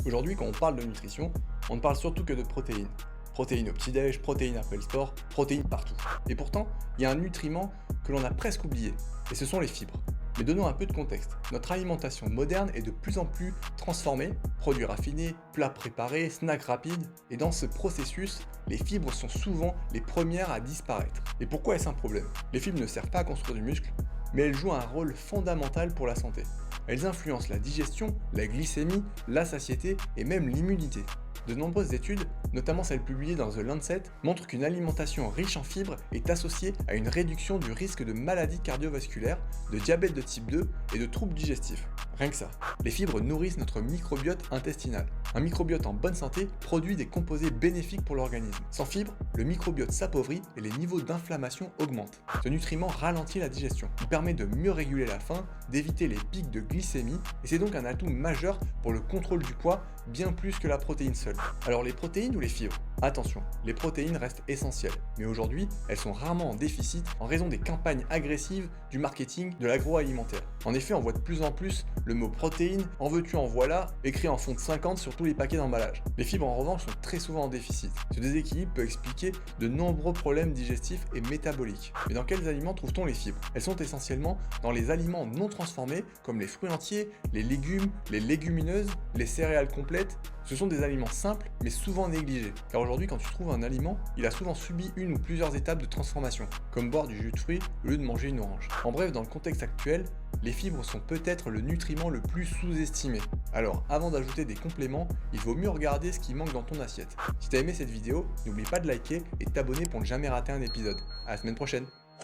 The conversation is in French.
Aujourd'hui, quand on parle de nutrition, on ne parle surtout que de protéines. Protéines au petit-déj, protéines après le sport, protéines partout. Et pourtant, il y a un nutriment que l'on a presque oublié, et ce sont les fibres. Mais donnons un peu de contexte. Notre alimentation moderne est de plus en plus transformée, produits raffinés, plats préparés, snacks rapides, et dans ce processus, les fibres sont souvent les premières à disparaître. Et pourquoi est-ce un problème? Les fibres ne servent pas à construire du muscle, mais elles jouent un rôle fondamental pour la santé. Elles influencent la digestion, la glycémie, la satiété et même l'immunité. De nombreuses études, notamment celles publiées dans The Lancet, montrent qu'une alimentation riche en fibres est associée à une réduction du risque de maladies cardiovasculaires, de diabète de type 2 et de troubles digestifs. Rien que ça. Les fibres nourrissent notre microbiote intestinal. Un microbiote en bonne santé produit des composés bénéfiques pour l'organisme. Sans fibres, le microbiote s'appauvrit et les niveaux d'inflammation augmentent. Ce nutriment ralentit la digestion. Il permet de mieux réguler la faim, d'éviter les pics de glycémie, et c'est donc un atout majeur pour le contrôle du poids, bien plus que la protéine seule. Alors les protéines ou les fibres? Attention, les protéines restent essentielles, mais aujourd'hui, elles sont rarement en déficit en raison des campagnes agressives du marketing de l'agroalimentaire. En effet, on voit de plus en plus le mot protéine, en veux-tu en voilà, écrit en font de 50 sur tous les paquets d'emballage. Les fibres en revanche sont très souvent en déficit. Ce déséquilibre peut expliquer de nombreux problèmes digestifs et métaboliques. Mais dans quels aliments trouve-t-on les fibres? Elles sont essentiellement dans les aliments non transformés comme les fruits entiers, les légumes, les légumineuses, les céréales complètes. Ce sont des aliments simples mais souvent négligés, car aujourd'hui quand tu trouves un aliment, il a souvent subi une ou plusieurs étapes de transformation, comme boire du jus de fruits au lieu de manger une orange. En bref, dans le contexte actuel, les fibres sont peut-être le nutriment le plus sous-estimé. Alors avant d'ajouter des compléments, il vaut mieux regarder ce qui manque dans ton assiette. Si t'as aimé cette vidéo, n'oublie pas de liker et de t'abonner pour ne jamais rater un épisode. À la semaine prochaine.